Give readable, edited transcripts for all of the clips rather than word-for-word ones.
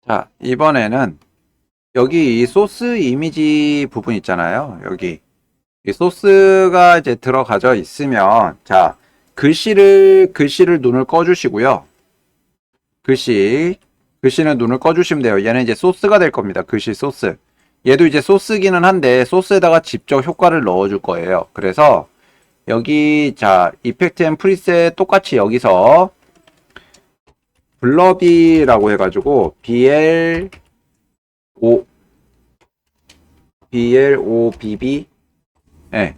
자, 이번에는 여기 이 소스 이미지 부분 있잖아요. 여기 이 소스가 이제 들어가져 있으면 자, 글씨를 눈을 꺼 주시고요. 글씨는 눈을 꺼 주시면 돼요. 얘는 이제 소스가 될 겁니다. 글씨 소스. 얘도 이제 소스기는 한데 소스에다가 직접 효과를 넣어 줄 거예요. 그래서 여기 자, 이펙트 앤 프리셋 똑같이 여기서 블러비라고 해가지고 BLO BLOBB 예,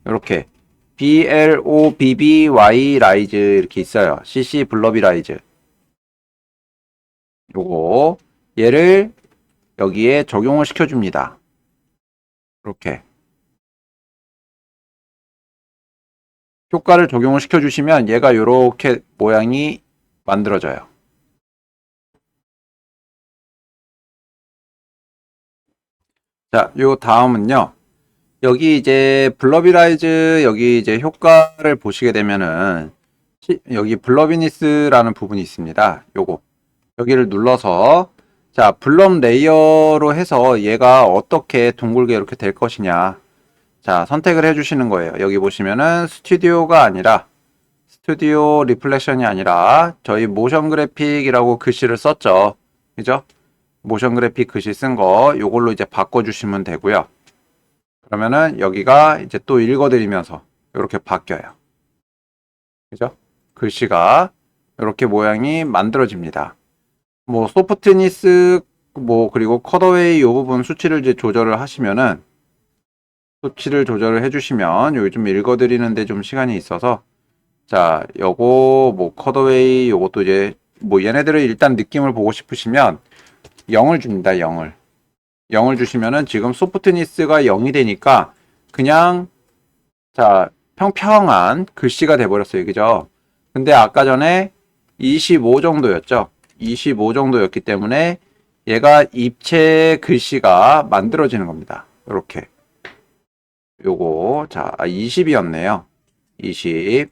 이렇게 BLOBBY 라이즈 이렇게 있어요. CC 블러비 라이즈. 요거 얘를 여기에 적용을 시켜줍니다. 이렇게 효과를 적용을 시켜주시면 얘가 이렇게 모양이 만들어져요. 자, 요 다음은요. 여기 이제 블러비라이즈 여기 이제 효과를 보시게 되면은 여기 블러비니스라는 부분이 있습니다. 요거 여기를 눌러서 자, 블럼 레이어로 해서 얘가 어떻게 둥글게 이렇게 될 것이냐. 자, 선택을 해 주시는 거예요. 여기 보시면은 스튜디오 리플렉션이 아니라 저희 모션 그래픽이라고 글씨를 썼죠. 그죠? 모션 그래픽 글씨 쓴 거 요걸로 이제 바꿔 주시면 되고요. 그러면은 여기가 이제 또 읽어드리면서 이렇게 바뀌어요. 그죠? 글씨가 이렇게 모양이 만들어집니다. 뭐 소프트니스 뭐 그리고 컷어웨이 이 부분 수치를 이제 조절을 하시면은 수치를 조절을 해주시면 요즘 읽어드리는데 좀 시간이 있어서 자 요거 뭐 컷어웨이 요것도 이제 뭐 얘네들을 일단 느낌을 보고 싶으시면 0을 줍니다. 0을 주시면은 지금 소프트니스가 0이 되니까 그냥 자 평평한 글씨가 돼버렸어요. 그죠? 근데 아까 전에 25 정도였죠. 25 정도였기 때문에 얘가 입체 글씨가 만들어지는 겁니다. 이렇게 요거 자 20이었네요. 20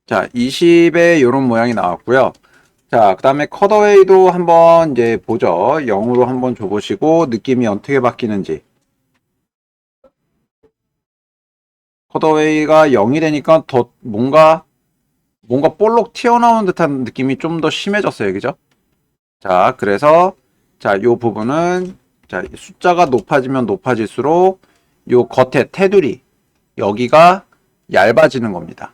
자 20에 요런 모양이 나왔고요. 자, 그 다음에 컷어웨이도 한번 이제 보죠. 0으로 한번 줘보시고 느낌이 어떻게 바뀌는지. 컷어웨이가 0이 되니까 더 뭔가 볼록 튀어나오는 듯한 느낌이 좀 더 심해졌어요. 그죠? 자, 그래서 자, 요 부분은 자, 숫자가 높아지면 높아질수록 요 겉에 테두리 여기가 얇아지는 겁니다.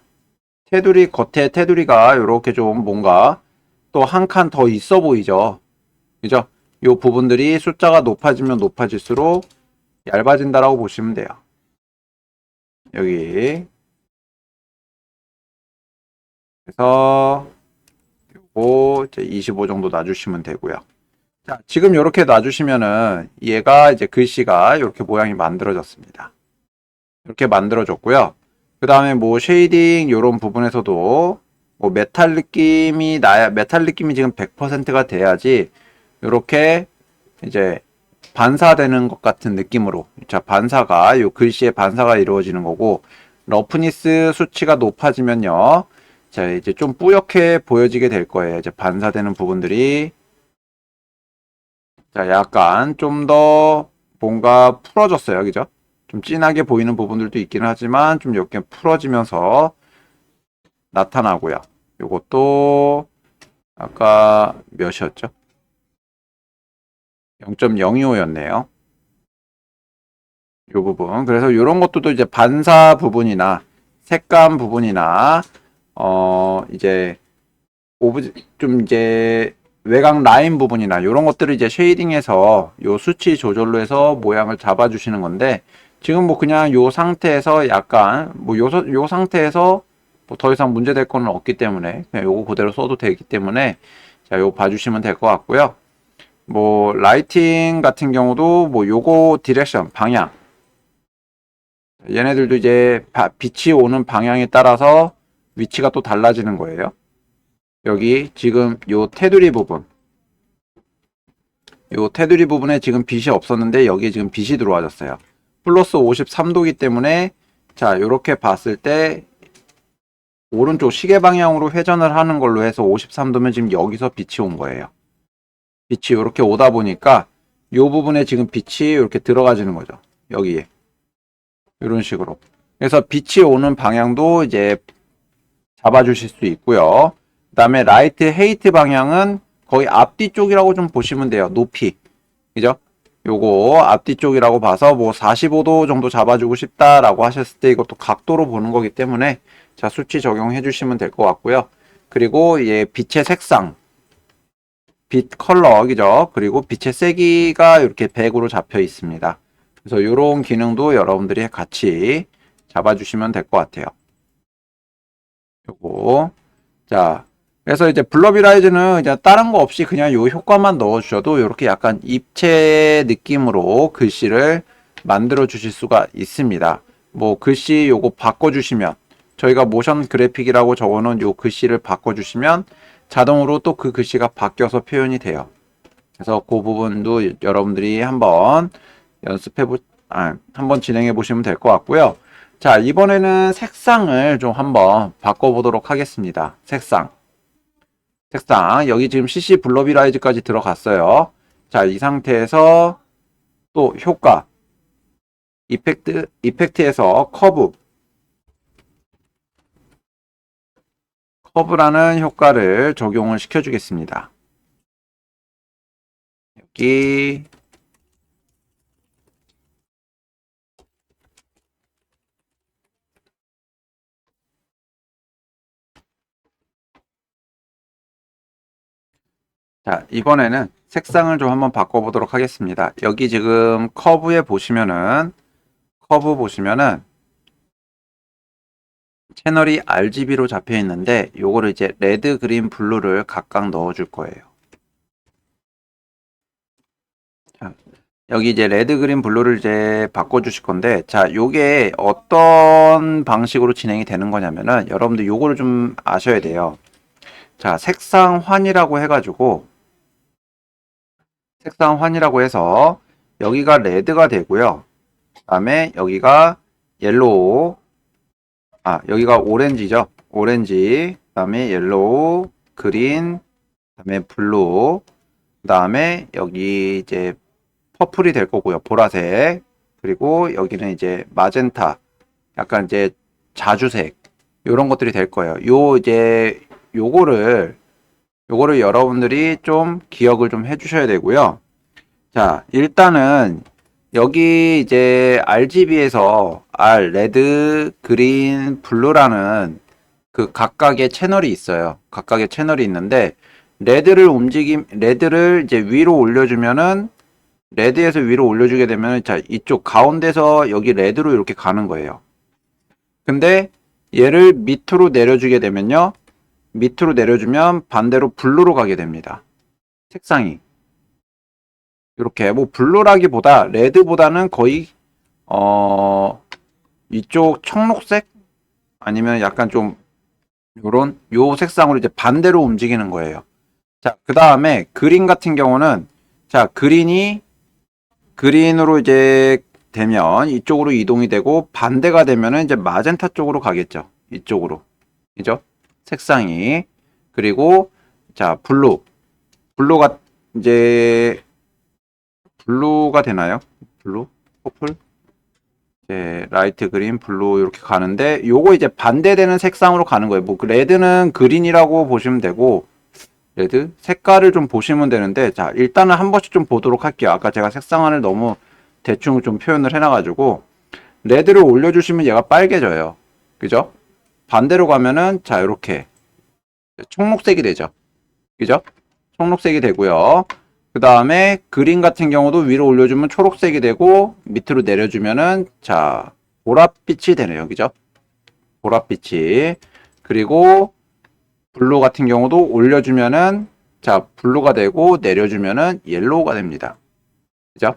겉에 테두리가 이렇게 좀 뭔가 또 한 칸 더 있어 보이죠. 그죠? 요 부분들이 숫자가 높아지면 높아질수록 얇아진다라고 보시면 돼요. 여기 그래서 요거 이제 25 정도 놔주시면 되고요. 자, 지금 이렇게 놔주시면은 얘가 이제 글씨가 이렇게 모양이 만들어졌습니다. 이렇게 만들어졌고요. 그 다음에 뭐 쉐이딩 요런 부분에서도 뭐 메탈 느낌이 지금 100%가 돼야지 이렇게 이제 반사되는 것 같은 느낌으로 자 반사가 요 글씨의 반사가 이루어지는 거고 러프니스 수치가 높아지면요 자 이제 좀 뿌옇게 보여지게 될 거예요. 이제 반사되는 부분들이 자 약간 좀 더 뭔가 풀어졌어요. 그죠? 좀 진하게 보이는 부분들도 있기는 하지만 좀 이렇게 풀어지면서 나타나고요. 요것도 아까 몇이었죠? 0.025였네요. 요 부분. 그래서 이런 것도 이제 반사 부분이나 색감 부분이나 이제 좀 이제 외곽 라인 부분이나 이런 것들을 이제 쉐이딩해서 요 수치 조절로 해서 모양을 잡아 주시는 건데 지금 뭐 그냥 요 상태에서 약간 뭐 요 상태에서 뭐 더 이상 문제될 거는 없기 때문에 그냥 요거 그대로 써도 되기 때문에 자 요거 봐주시면 될 것 같고요. 뭐 라이팅 같은 경우도 뭐 요거 디렉션 방향 얘네들도 이제 빛이 오는 방향에 따라서 위치가 또 달라지는 거예요. 여기 지금 요 테두리 부분에 지금 빛이 없었는데 여기에 지금 빛이 들어와졌어요. 플러스 53도기 때문에 자 요렇게 봤을 때 오른쪽 시계 방향으로 회전을 하는 걸로 해서 53도면 지금 여기서 빛이 온 거예요. 빛이 이렇게 오다 보니까 이 부분에 지금 빛이 이렇게 들어가지는 거죠. 여기에. 이런 식으로. 그래서 빛이 오는 방향도 이제 잡아주실 수 있고요. 그 다음에 라이트 헤이트 방향은 거의 앞뒤 쪽이라고 좀 보시면 돼요. 높이. 그죠? 요거 앞뒤 쪽이라고 봐서 뭐 45도 정도 잡아주고 싶다라고 하셨을 때 이것도 각도로 보는 거기 때문에 자, 수치 적용해 주시면 될 것 같고요. 그리고 예, 빛의 색상, 빛 컬러, 그죠? 그리고 빛의 세기가 이렇게 100으로 잡혀 있습니다. 그래서 이런 기능도 여러분들이 같이 잡아주시면 될 것 같아요. 요거. 자, 그래서 이제 블러비라이즈는 이제 다른 거 없이 그냥 요 효과만 넣어주셔도 이렇게 약간 입체 느낌으로 글씨를 만들어 주실 수가 있습니다. 뭐 글씨 요거 바꿔주시면 저희가 모션 그래픽이라고 적어놓은 요 글씨를 바꿔주시면 자동으로 또 그 글씨가 바뀌어서 표현이 돼요. 그래서 그 부분도 여러분들이 한번 한번 진행해 보시면 될 것 같고요. 자, 이번에는 색상을 좀 한번 바꿔보도록 하겠습니다. 색상, 여기 지금 CC 블러비라이즈까지 들어갔어요. 자, 이 상태에서 또 효과, 이펙트에서 커브라는 효과를 적용을 시켜주겠습니다. 여기 자, 이번에는 색상을 좀 한번 바꿔보도록 하겠습니다. 여기 지금 커브 보시면은 채널이 RGB로 잡혀 있는데 요거를 이제 레드, 그린, 블루를 각각 넣어 줄 거예요. 자, 여기 이제 레드, 그린, 블루를 이제 바꿔 주실 건데 자, 요게 어떤 방식으로 진행이 되는 거냐면은 여러분들 요거를 좀 아셔야 돼요. 자, 색상 환이라고 해가지고 해서 여기가 레드가 되고요. 그 다음에 여기가 옐로우, 여기가 오렌지죠. 오렌지, 그 다음에 옐로우, 그린, 그 다음에 블루, 그 다음에 여기 이제 퍼플이 될 거고요. 보라색. 그리고 여기는 이제 마젠타, 약간 이제 자주색, 요런 것들이 될 거예요. 요거를 여러분들이 좀 기억을 좀 해주셔야 되고요. 자, 일단은 여기 이제 RGB에서 레드, 그린, 블루라는 그 각각의 채널이 있어요. 각각의 채널이 있는데 레드를 이제 위로 올려주면은 레드에서 위로 올려주게 되면 자, 이쪽 가운데서 여기 레드로 이렇게 가는 거예요. 근데 얘를 밑으로 내려주게 되면요. 밑으로 내려주면 반대로 블루로 가게 됩니다. 색상이. 이렇게 뭐 블루라기보다 레드보다는 거의 이쪽 청록색 아니면 약간 좀 요런 요 색상으로 이제 반대로 움직이는 거예요. 자, 그 다음에 그린 같은 경우는 자, 그린으로 이제 되면 이쪽으로 이동이 되고 반대가 되면은 이제 마젠타 쪽으로 가겠죠. 이쪽으로. 그죠? 색상이. 그리고 자, 블루가 이제 블루가 되나요? 블루? 퍼플? 네, 라이트 그린, 블루 이렇게 가는데 요거 이제 반대되는 색상으로 가는 거예요. 뭐 레드는 그린이라고 보시면 되고 레드 색깔을 좀 보시면 되는데 자, 일단은 한 번씩 좀 보도록 할게요. 아까 제가 색상을 너무 대충 좀 표현을 해놔가지고 레드를 올려주시면 얘가 빨개져요. 그죠? 반대로 가면은 자, 이렇게 청록색이 되죠. 그죠? 청록색이 되고요. 그 다음에 그린 같은 경우도 위로 올려주면 초록색이 되고 밑으로 내려주면은 자, 보랏빛이 되네요. 그죠? 보랏빛이. 그리고 블루 같은 경우도 올려주면은 자, 블루가 되고 내려주면은 옐로우가 됩니다. 그죠?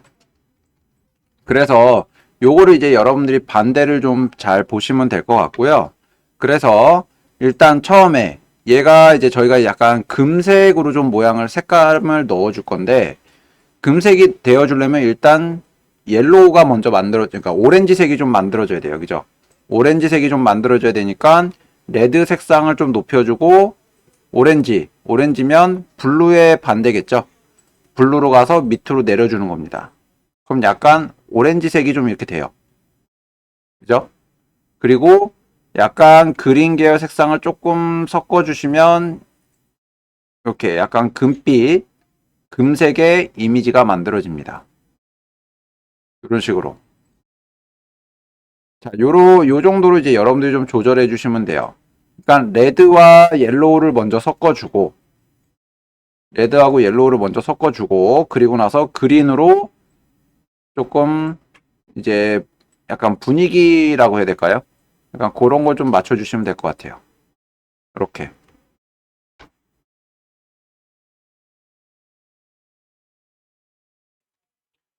그래서 요거를 이제 여러분들이 반대를 좀 잘 보시면 될 것 같고요. 그래서 일단 처음에 얘가 이제 저희가 약간 금색으로 좀 모양을 색감을 넣어줄 건데 금색이 되어주려면 일단 옐로우가 먼저 그러니까 오렌지색이 좀 만들어져야 돼요. 그죠? 오렌지색이 좀 만들어져야 되니까 레드 색상을 좀 높여주고 오렌지면 블루의 반대겠죠. 블루로 가서 밑으로 내려주는 겁니다. 그럼 약간 오렌지색이 좀 이렇게 돼요. 그죠? 그리고 약간 그린 계열 색상을 조금 섞어주시면 이렇게 약간 금빛, 금색의 이미지가 만들어집니다. 이런 식으로. 자, 요 정도로 이제 여러분들이 좀 조절해 주시면 돼요. 그러니까 레드와 옐로우를 먼저 섞어주고, 레드하고 옐로우를 먼저 섞어주고, 그리고 나서 그린으로 조금 이제 약간 분위기라고 해야 될까요? 약간 그런 걸 좀 맞춰주시면 될 것 같아요. 이렇게.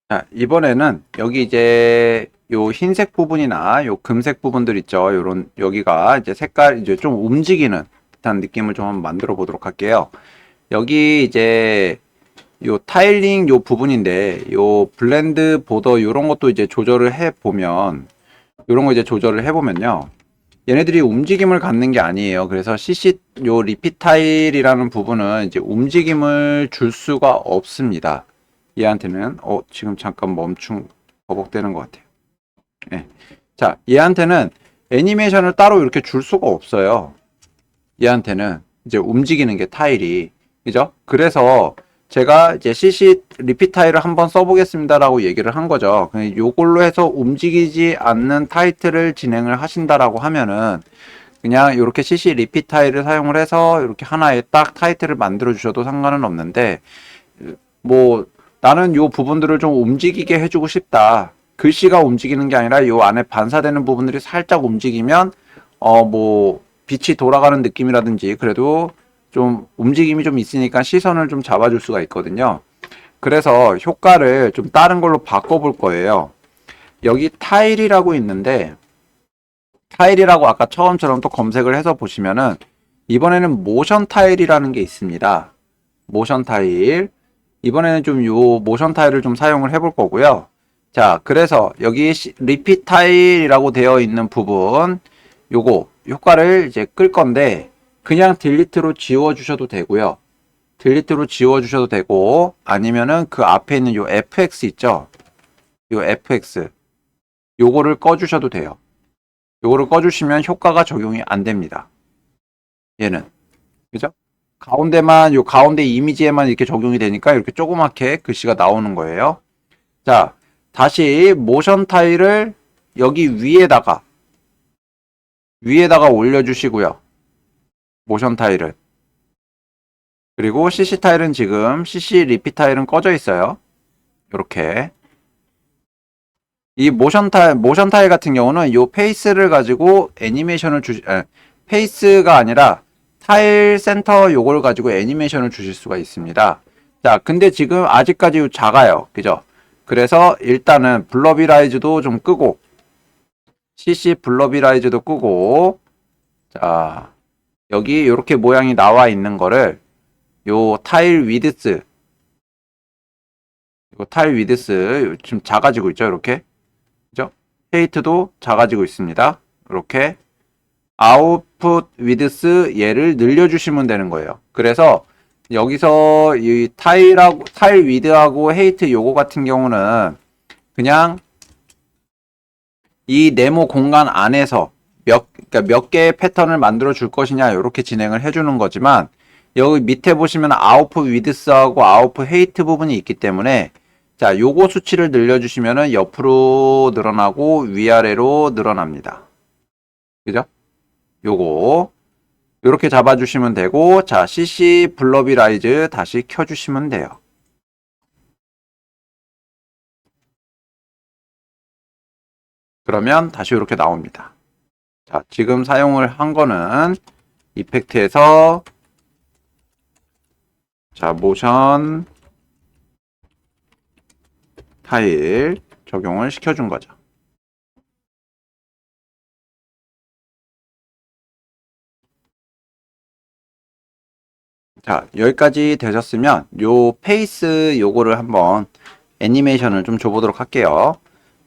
자, 이번에는 여기 이제 요 흰색 부분이나 요 금색 부분들 있죠. 요런 여기가 이제 색깔 이제 좀 움직이는 듯한 느낌을 좀 한번 만들어 보도록 할게요. 여기 이제 요 타일링 요 부분인데 요 블렌드 보더 요런 것도 이제 조절을 해 보면 요런 거 이제 조절을 해 보면요. 얘네들이 움직임을 갖는 게 아니에요. 그래서 CC 요 리핏 타일이라는 부분은 이제 움직임을 줄 수가 없습니다. 얘한테는 지금 잠깐 버벅대는 것 같아요. 네. 자, 얘한테는 애니메이션을 따로 이렇게 줄 수가 없어요. 얘한테는 이제 움직이는 게 타일이 그죠? 그래서 제가 이제 CC 리핏 타일을 한번 써보겠습니다라고 얘기를 한 거죠. 요걸로 해서 움직이지 않는 타이틀을 진행을 하신다라고 하면은 그냥 이렇게 CC 리핏 타일을 사용을 해서 이렇게 하나의 딱 타이틀을 만들어 주셔도 상관은 없는데 뭐 나는 요 부분들을 좀 움직이게 해주고 싶다. 글씨가 움직이는 게 아니라 요 안에 반사되는 부분들이 살짝 움직이면 뭐 빛이 돌아가는 느낌이라든지 그래도 좀 움직임이 좀 있으니까 시선을 좀 잡아줄 수가 있거든요. 그래서 효과를 좀 다른 걸로 바꿔볼 거예요. 여기 타일이라고 있는데 타일이라고 아까 처음처럼 또 검색을 해서 보시면은 이번에는 모션 타일이라는 게 있습니다. 모션 타일. 이번에는 좀 요 모션 타일을 좀 사용을 해볼 거고요. 자, 그래서 여기 리핏 타일이라고 되어 있는 부분 요거 효과를 이제 끌 건데 그냥 딜리트로 지워 주셔도 되고요. 딜리트로 지워 주셔도 되고 아니면은 그 앞에 있는 요 FX 있죠? 요 FX 요거를 꺼 주셔도 돼요. 요거를 꺼 주시면 효과가 적용이 안 됩니다. 얘는. 그죠? 가운데만 요 가운데 이미지에만 이렇게 적용이 되니까 이렇게 조그맣게 글씨가 나오는 거예요. 자, 다시 모션 타일을 여기 위에다가 올려주시고요. 모션 타일을. 그리고 CC 타일은 지금 CC 리핏 타일은 꺼져 있어요. 이렇게. 이 모션 타일 같은 경우는 요 페이스를 가지고 애니메이션을 페이스가 아니라 타일 센터 요걸 가지고 애니메이션을 주실 수가 있습니다. 자, 근데 지금 아직까지 작아요. 그죠? 그래서 일단은 블러비라이즈도 좀 끄고 CC 블러비라이즈도 끄고 자, 여기 이렇게 모양이 나와 있는 거를 요 타일 위드스 이거 타일 위드스 지금 작아지고 있죠, 이렇게. 그죠? 헤이트도 작아지고 있습니다. 이렇게 아웃풋 위드스 얘를 늘려주시면 되는 거예요. 그래서 여기서 이 타일 위드하고 헤이트 요거 같은 경우는 그냥 이 네모 공간 안에서 그러니까 몇 개의 패턴을 만들어 줄 것이냐 이렇게 진행을 해주는 거지만 여기 밑에 보시면 아웃풋 위드스하고 아웃풋 헤이트 부분이 있기 때문에 자, 요거 수치를 늘려주시면은 옆으로 늘어나고 위아래로 늘어납니다. 그죠? 요거 요렇게 잡아주시면 되고 자, CC 블러비라이즈 다시 켜주시면 돼요. 그러면 다시 이렇게 나옵니다. 자, 지금 사용을 한 거는 이펙트에서 자, 모션 타일 적용을 시켜준 거죠. 자, 여기까지 되셨으면 요 페이스 요거를 한번 애니메이션을 좀 줘보도록 할게요.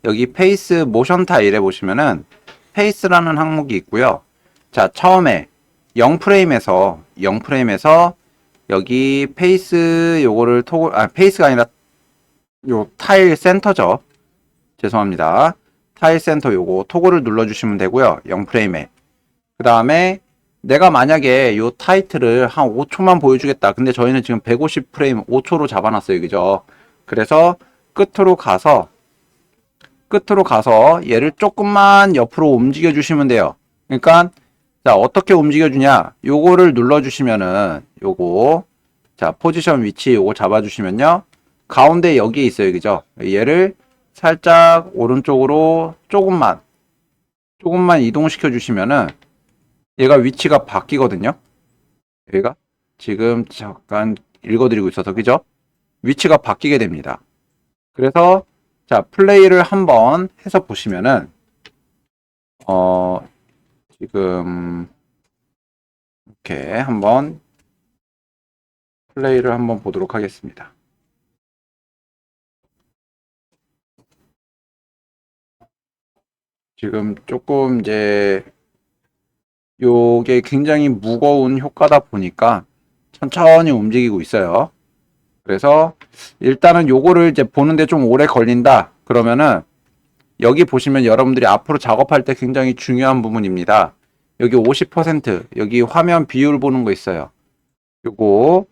여기 페이스 모션 타일에 보시면은 페이스라는 항목이 있고요. 자, 처음에 0프레임에서 여기 페이스 요거를 페이스가 아니라 요 타일 센터죠. 죄송합니다. 타일 센터 요거 토글을 눌러주시면 되고요. 0프레임에. 그 다음에 내가 만약에 요 타이틀을 한 5초만 보여주겠다. 근데 저희는 지금 150프레임 5초로 잡아놨어요. 그죠? 그래서 끝으로 가서 얘를 조금만 옆으로 움직여 주시면 돼요. 그러니까 자, 어떻게 움직여 주냐? 요거를 눌러 주시면은 요거 자, 포지션 위치 요거 잡아 주시면요. 가운데 여기에 있어요. 그죠? 얘를 살짝 오른쪽으로 조금만 이동시켜 주시면은 얘가 위치가 바뀌거든요. 여기가 지금 잠깐 읽어드리고 있어서 그죠? 위치가 바뀌게 됩니다. 그래서 자, 플레이를 한번 해서 보시면은 지금 이렇게 한번 플레이를 한번 보도록 하겠습니다. 지금 조금 이제 요게 굉장히 무거운 효과다 보니까 천천히 움직이고 있어요. 그래서 일단은 요거를 이제 보는데 좀 오래 걸린다. 그러면은 여기 보시면 여러분들이 앞으로 작업할 때 굉장히 중요한 부분입니다. 여기 50% 여기 화면 비율 보는 거 있어요. 요거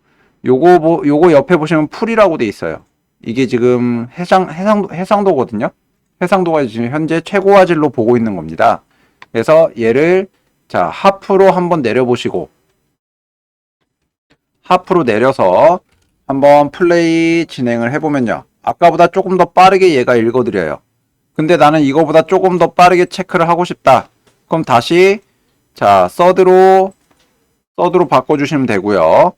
옆에 보시면 풀이라고 돼 있어요. 이게 지금 해상도거든요. 해상도가 지금 현재 최고 화질로 보고 있는 겁니다. 그래서 얘를 자, 하프로 한번 내려보시고 하프로 내려서 한번 플레이 진행을 해보면요. 아까보다 조금 더 빠르게 얘가 읽어드려요. 근데 나는 이거보다 조금 더 빠르게 체크를 하고 싶다. 그럼 다시 자, 서드로 바꿔주시면 되고요.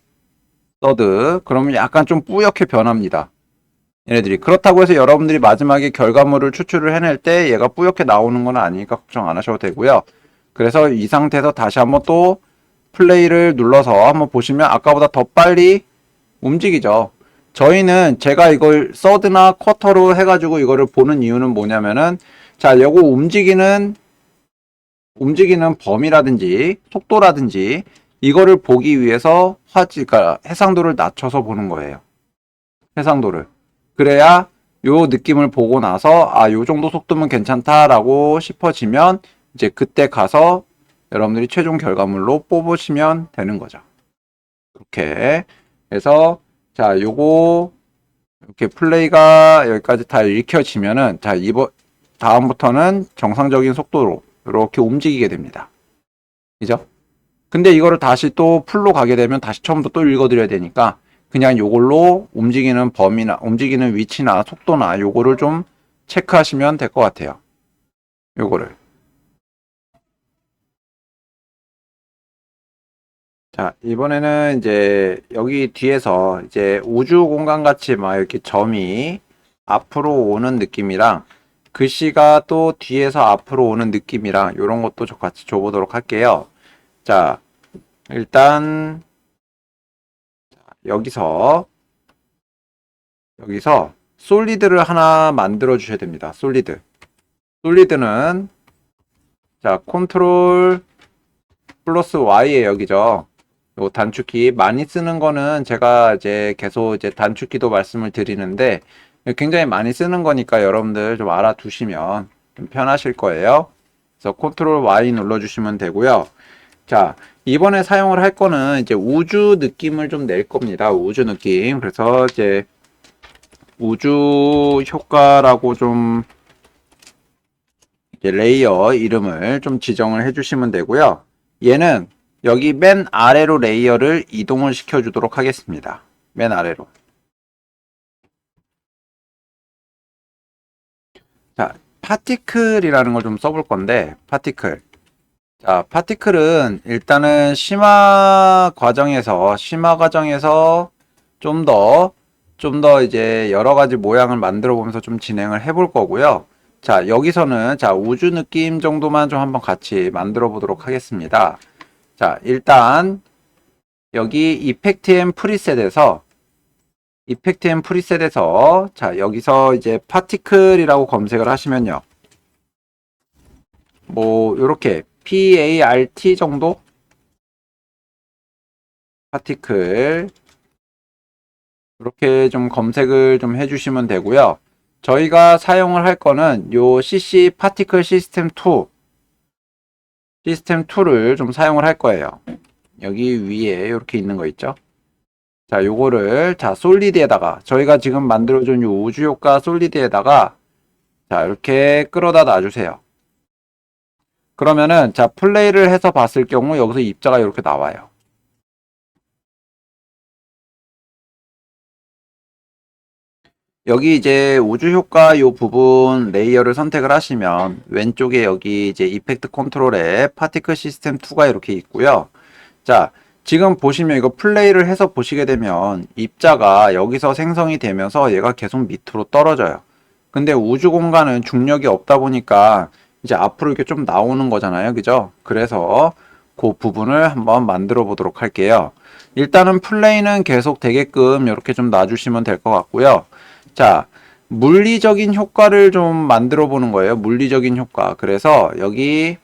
서드. 그러면 약간 좀 뿌옇게 변합니다. 얘네들이. 그렇다고 해서 여러분들이 마지막에 결과물을 추출을 해낼 때 얘가 뿌옇게 나오는 건 아니니까 걱정 안 하셔도 되고요. 그래서 이 상태에서 다시 한번 또 플레이를 눌러서 한번 보시면 아까보다 더 빨리 움직이죠. 저희는 제가 이걸 서드나 쿼터로 해가지고 이거를 보는 이유는 뭐냐면은 자, 요거 움직이는 범위라든지 속도라든지 이거를 보기 위해서 그러니까 해상도를 낮춰서 보는 거예요. 해상도를. 그래야 요 느낌을 보고 나서 요 정도 속도면 괜찮다라고 싶어지면 이제 그때 가서 여러분들이 최종 결과물로 뽑으시면 되는 거죠. 이렇게 해서 자, 요거 이렇게 플레이가 여기까지 다 읽혀지면은 자, 다음부터는 정상적인 속도로 이렇게 움직이게 됩니다. 그죠? 근데 이거를 다시 또 풀로 가게 되면 다시 처음부터 또 읽어드려야 되니까 그냥 요걸로 움직이는 범위나 움직이는 위치나 속도나 요거를 좀 체크하시면 될 것 같아요. 요거를. 자, 이번에는 이제 여기 뒤에서 이제 우주 공간 같이 막 이렇게 점이 앞으로 오는 느낌이랑 글씨가 또 뒤에서 앞으로 오는 느낌이랑 이런 것도 같이 줘보도록 할게요. 자, 일단 여기서 솔리드를 하나 만들어 주셔야 됩니다. 솔리드는 자, 컨트롤 플러스 Y에 여기죠. 요 단축키 많이 쓰는 거는 제가 이제 계속 이제 단축키도 말씀을 드리는데 굉장히 많이 쓰는 거니까 여러분들 좀 알아두시면 좀 편하실 거예요. 그래서 컨트롤 Y 눌러주시면 되고요. 자, 이번에 사용을 할 거는 이제 우주 느낌을 좀 낼 겁니다. 우주 느낌. 그래서 이제 우주 효과라고 좀 이제 레이어 이름을 좀 지정을 해주시면 되고요. 얘는 여기 맨 아래로 레이어를 이동을 시켜 주도록 하겠습니다. 맨 아래로. 자, 파티클이라는 걸 좀 써볼 건데, 파티클. 자, 파티클은 일단은 심화 과정에서 좀 더 이제 여러 가지 모양을 만들어 보면서 좀 진행을 해볼 거고요. 자, 여기서는 자, 우주 느낌 정도만 좀 한번 같이 만들어 보도록 하겠습니다. 자, 일단 여기 이펙트 앤 프리셋에서 자, 여기서 이제 파티클이라고 검색을 하시면요. 뭐 요렇게 PART 정도? 파티클. 이렇게 좀 검색을 좀 해주시면 되고요. 저희가 사용을 할 거는 요 CC 파티클 시스템2를 좀 사용을 할 거예요. 여기 위에 이렇게 있는 거 있죠? 자, 요거를 솔리드에다가 저희가 지금 만들어준 요 우주효과 솔리드에다가 자, 이렇게 끌어다 놔주세요. 그러면은 플레이를 해서 봤을 경우 여기서 입자가 이렇게 나와요. 여기 이제 우주효과 요 부분 레이어를 선택을 하시면 왼쪽에 여기 이제 이펙트 컨트롤에 파티클 시스템 2가 이렇게 있고요. 자, 지금 보시면 이거 플레이를 해서 보시게 되면 입자가 여기서 생성이 되면서 얘가 계속 밑으로 떨어져요. 근데 우주 공간은 중력이 없다 보니까 이제 앞으로 이렇게 좀 나오는 거잖아요. 그죠? 그래서 그 부분을 한번 만들어 보도록 할게요. 일단은 플레이는 계속 되게끔 이렇게 좀 놔주시면 될 것 같고요. 자, 물리적인 효과를 좀 만들어 보는 거예요. 물리적인 효과. 그래서 여기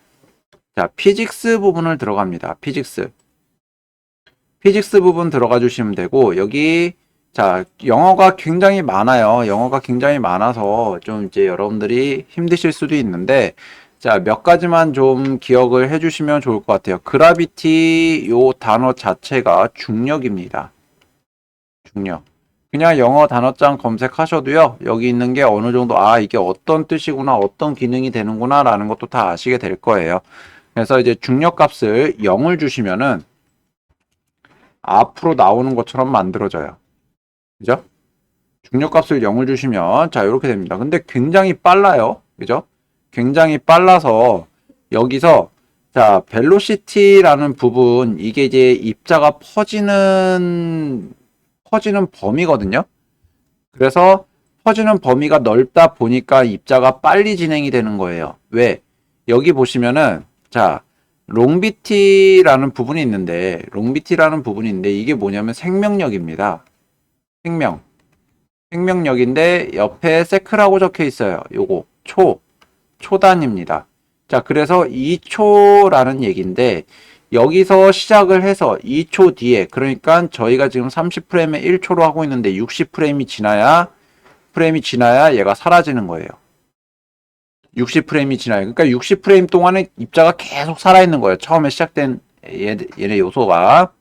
피직스 부분을 들어갑니다. 피직스 부분 들어가 주시면 되고 여기 영어가 굉장히 많아요. 영어가 굉장히 많아서 좀 이제 여러분들이 힘드실 수도 있는데 몇 가지만 좀 기억을 해 주시면 좋을 것 같아요. 그라비티 요 단어 자체가 중력입니다. 중력. 그냥 영어 단어장 검색하셔도요. 여기 있는 게 어느 정도 이게 어떤 뜻이구나, 어떤 기능이 되는구나 라는 것도 다 아시게 될 거예요. 그래서 이제 중력 값을 0을 주시면은 앞으로 나오는 것처럼 만들어져요. 그죠? 중력 값을 0을 주시면 이렇게 됩니다. 근데 굉장히 빨라요. 그죠? 굉장히 빨라서 여기서 벨로시티라는 부분 이게 이제 입자가 퍼지는 범위거든요. 그래서 퍼지는 범위가 넓다 보니까 입자가 빨리 진행이 되는 거예요. 왜? 여기 보시면은 롱비티라는 부분이 있는데 이게 뭐냐면 생명력입니다. 생명력인데 옆에 세크라고 적혀 있어요. 요거 초단입니다. 그래서 2초라는 얘기인데 여기서 시작을 해서 2초 뒤에 그러니까 저희가 지금 30프레임에 1초로 하고 있는데 60프레임이 지나야 얘가 사라지는 거예요. 60프레임이 지나요. 그러니까 60프레임 동안에 입자가 계속 살아있는 거예요. 처음에 시작된 얘네 요소가.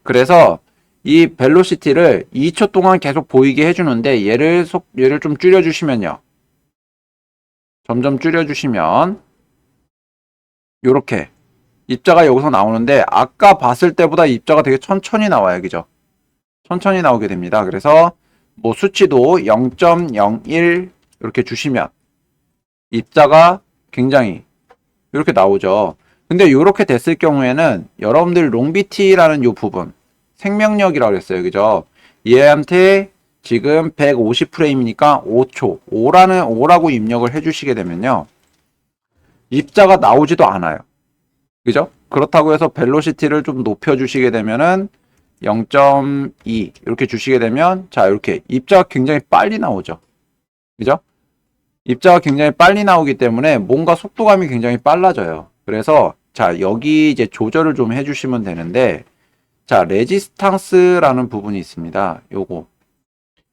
그래서 이 벨로시티를 2초 동안 계속 보이게 해주는데 얘를 좀 줄여주시면요. 점점 줄여주시면 요렇게 입자가 여기서 나오는데 아까 봤을 때보다 입자가 되게 천천히 나와요. 그죠? 천천히 나오게 됩니다. 그래서 뭐 수치도 0.01 이렇게 주시면 입자가 굉장히 이렇게 나오죠. 근데 이렇게 됐을 경우에는 여러분들 롱비티라는 요 부분 생명력이라고 했어요. 그죠? 얘한테 지금 150프레임이니까 5초 5라고 입력을 해주시게 되면요. 입자가 나오지도 않아요. 그죠? 그렇다고 해서 벨로시티를 좀 높여주시게 되면은 0.2 이렇게 주시게 되면 이렇게 입자가 굉장히 빨리 나오죠. 그죠? 입자가 굉장히 빨리 나오기 때문에 뭔가 속도감이 굉장히 빨라져요. 그래서 여기 이제 조절을 좀 해주시면 되는데 레지스탕스라는 부분이 있습니다. 요거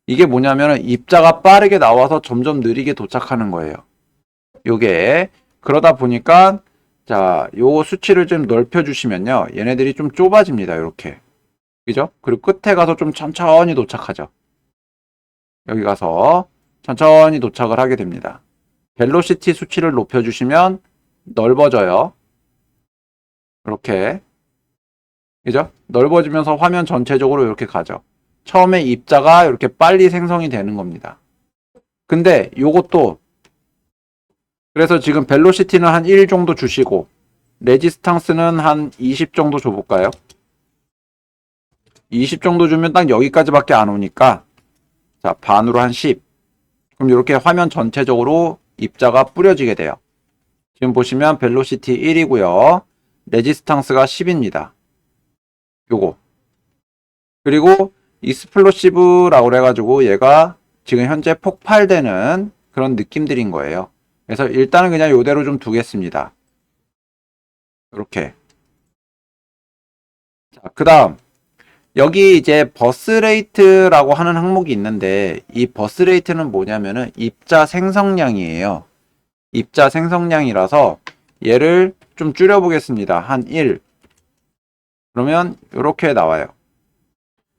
이게 뭐냐면은 입자가 빠르게 나와서 점점 느리게 도착하는 거예요. 요게 그러다 보니까 요 수치를 좀 넓혀 주시면요. 얘네들이 좀 좁아집니다. 이렇게. 그죠? 그리고 끝에 가서 좀 천천히 도착하죠. 여기 가서 천천히 도착을 하게 됩니다. 벨로시티 수치를 높여 주시면 넓어져요. 이렇게. 그죠? 넓어지면서 화면 전체적으로 이렇게 가죠. 처음에 입자가 이렇게 빨리 생성이 되는 겁니다. 근데 요것도 그래서 지금 벨로시티는 한 1 정도 주시고 레지스탕스는 한 20 정도 줘볼까요? 20 정도 주면 딱 여기까지밖에 안 오니까 반으로 한 10. 그럼 이렇게 화면 전체적으로 입자가 뿌려지게 돼요. 지금 보시면 벨로시티 1이고요. 레지스탕스가 10입니다. 요거. 그리고 익스플로시브라고 그래가지고 얘가 지금 현재 폭발되는 그런 느낌들인 거예요. 그래서 일단은 그냥 이대로 좀 두겠습니다. 이렇게. 자, 그 다음. 여기 이제 버스레이트라고 하는 항목이 있는데, 이 버스레이트는 뭐냐면은 입자 생성량이에요. 입자 생성량이라서 얘를 좀 줄여보겠습니다. 한 1. 그러면 이렇게 나와요.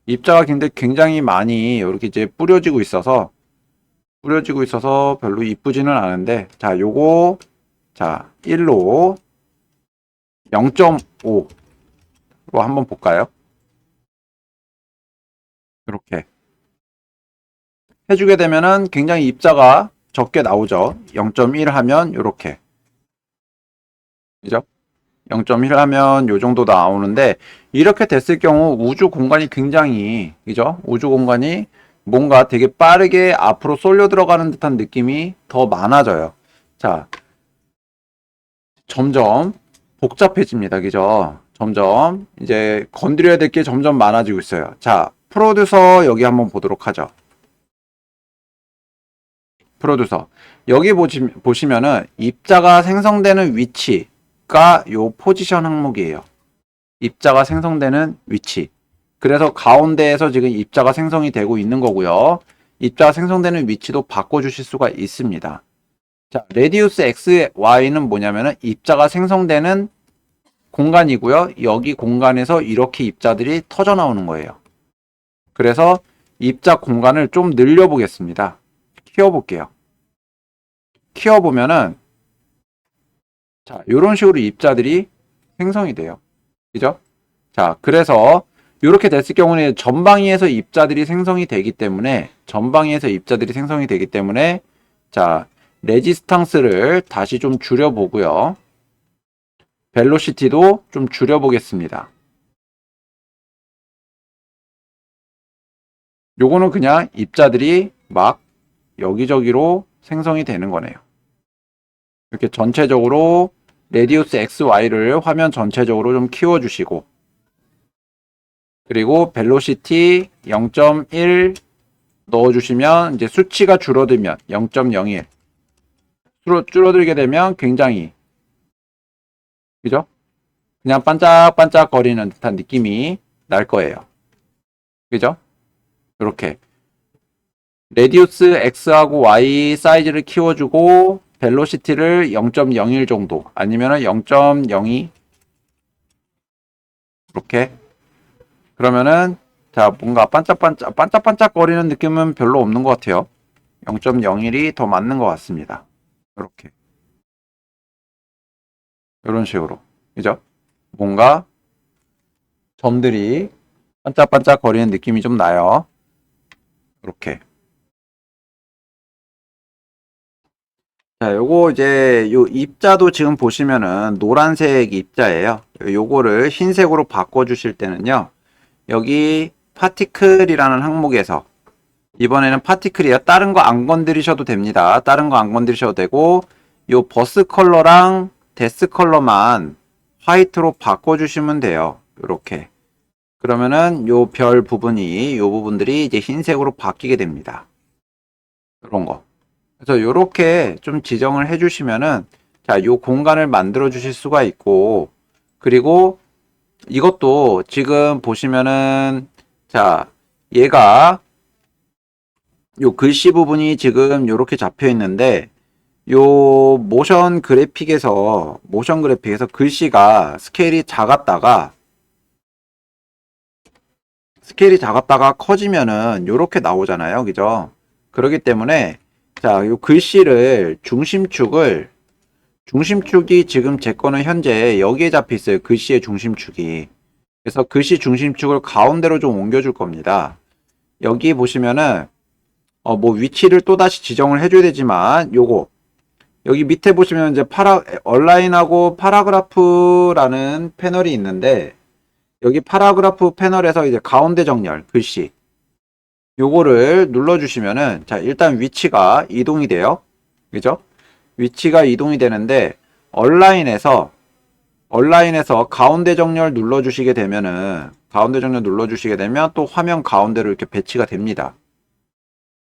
입자가 근데 굉장히 많이 이렇게 이제 뿌려지고 있어서 별로 이쁘지는 않은데, 자, 요거, 자, 1로 0.5로 한번 볼까요? 이렇게 해주게 되면은 굉장히 입자가 적게 나오죠. 0.1 하면 이렇게. 그죠? 0.1 하면 요 정도 나오는데, 이렇게 됐을 경우 우주 공간이 굉장히, 그죠? 우주 공간이 뭔가 되게 빠르게 앞으로 쏠려 들어가는 듯한 느낌이 더 많아져요. 자, 점점 복잡해집니다. 그죠? 점점 이제 건드려야 될 게 점점 많아지고 있어요. 자, 프로듀서 여기 한번 보도록 하죠. 프로듀서. 여기 보시면은 입자가 생성되는 위치가 요 포지션 항목이에요. 입자가 생성되는 위치. 그래서 가운데에서 지금 입자가 생성이 되고 있는 거고요. 입자가 생성되는 위치도 바꿔주실 수가 있습니다. 자, 레디우스 x, y는 뭐냐면은 입자가 생성되는 공간이고요. 여기 공간에서 이렇게 입자들이 터져 나오는 거예요. 그래서 입자 공간을 좀 늘려 보겠습니다. 키워볼게요. 키워보면은, 자, 이런 식으로 입자들이 생성이 돼요. 그죠? 자, 그래서 이렇게 됐을 경우는 전방위에서 입자들이 생성이 되기 때문에, 자, 레지스탕스를 다시 좀 줄여보고요. 벨로시티도 좀 줄여보겠습니다. 요거는 그냥 입자들이 막 여기저기로 생성이 되는 거네요. 이렇게 전체적으로 레디우스 XY를 화면 전체적으로 좀 키워주시고, 그리고 벨로시티 0.1 넣어주시면 이제 수치가 줄어들면 0.01 줄어들게 되면 굉장히, 그죠? 그냥 반짝반짝 거리는 듯한 느낌이 날 거예요. 그죠? 이렇게 레디우스 X하고 Y 사이즈를 키워주고 벨로시티를 0.01 정도 아니면 0.02 이렇게. 그러면은 자, 뭔가 반짝반짝 거리는 느낌은 별로 없는 것 같아요. 0.01이 더 맞는 것 같습니다. 이렇게 이런 식으로. 그죠? 뭔가 점들이 반짝반짝 거리는 느낌이 좀 나요. 이렇게. 자, 요거 이제 요 입자도 지금 보시면은 노란색 입자예요. 요거를 흰색으로 바꿔 주실 때는요. 여기 파티클이라는 항목에서, 이번에는 파티클이에요. 다른 거 안 건드리셔도 됩니다. 다른 거 안 건드리셔도 되고, 요 버스 컬러랑 데스 컬러만 화이트로 바꿔 주시면 돼요. 요렇게. 그러면은 요 별 부분이, 요 부분들이 이제 흰색으로 바뀌게 됩니다. 이런 거. 그래서 요렇게 좀 지정을 해주시면은, 자, 요 공간을 만들어 주실 수가 있고, 그리고 이것도 지금 보시면은, 자, 얘가 요 글씨 부분이 지금 요렇게 잡혀 있는데, 요 모션 그래픽에서 글씨가 스케일이 작았다가 커지면은 요렇게 나오잖아요. 그죠? 그렇기 때문에, 자, 요 글씨를 중심축이 지금 제 거는 현재 여기에 잡혀 있어요. 글씨의 중심축이. 그래서 글씨 중심축을 가운데로 좀 옮겨줄 겁니다. 여기 보시면은 뭐 위치를 또다시 지정을 해줘야 되지만 요거 여기 밑에 보시면 이제 얼라인하고 파라그라프라는 패널이 있는데, 여기 파라그라프 패널에서 이제 가운데 정렬 글씨 요거를 눌러주시면은, 자, 일단 위치가 이동이 돼요. 그죠? 위치가 이동이 되는데, 얼라인에서 가운데 정렬 눌러주시게 되면 또 화면 가운데로 이렇게 배치가 됩니다.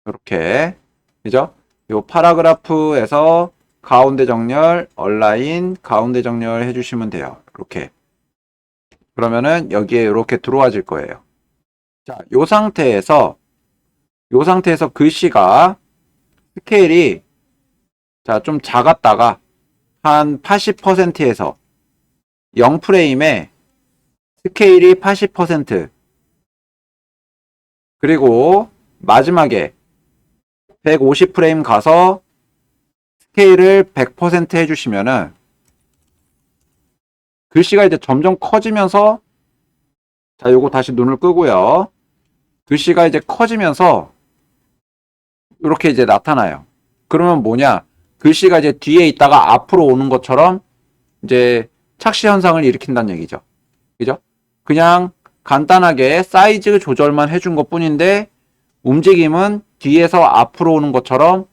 이렇게. 그죠? 요 파라그래프에서 가운데 정렬, 얼라인, 가운데 정렬 해주시면 돼요. 이렇게. 그러면은 여기에 이렇게 들어와질 거예요. 자, 요 상태에서 글씨가 스케일이 자, 좀 작았다가 한 80%에서 0프레임에 스케일이 80% 그리고 마지막에 150프레임 가서 스케일을 100% 해주시면은 글씨가 이제 점점 커지면서 자, 요거 다시 눈을 끄고요. 글씨가 이제 커지면서 이렇게 이제 나타나요. 그러면 뭐냐? 글씨가 이제 뒤에 있다가 앞으로 오는 것처럼 이제 착시 현상을 일으킨다는 얘기죠. 그죠? 그냥 간단하게 사이즈 조절만 해준 것 뿐인데 움직임은 뒤에서 앞으로 오는 것처럼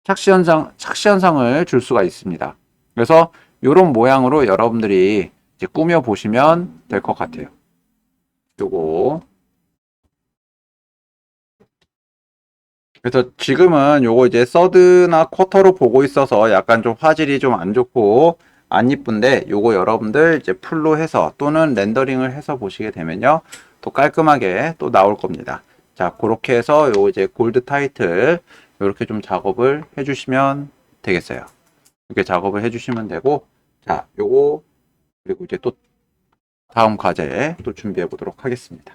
착시 현상을 줄 수가 있습니다. 그래서 이런 모양으로 여러분들이 이제 꾸며 보시면 될 것 같아요. 요거. 그래서 지금은 요거 이제 서드나 쿼터로 보고 있어서 약간 좀 화질이 좀 안 좋고 안 이쁜데 요거 여러분들 이제 풀로 해서 또는 렌더링을 해서 보시게 되면요. 또 깔끔하게 또 나올 겁니다. 자, 그렇게 해서 요 이제 골드 타이틀 이렇게 좀 작업을 해주시면 되겠어요. 이렇게 작업을 해주시면 되고, 자, 요거 그리고 이제 또 다음 과제 또 준비해 보도록 하겠습니다.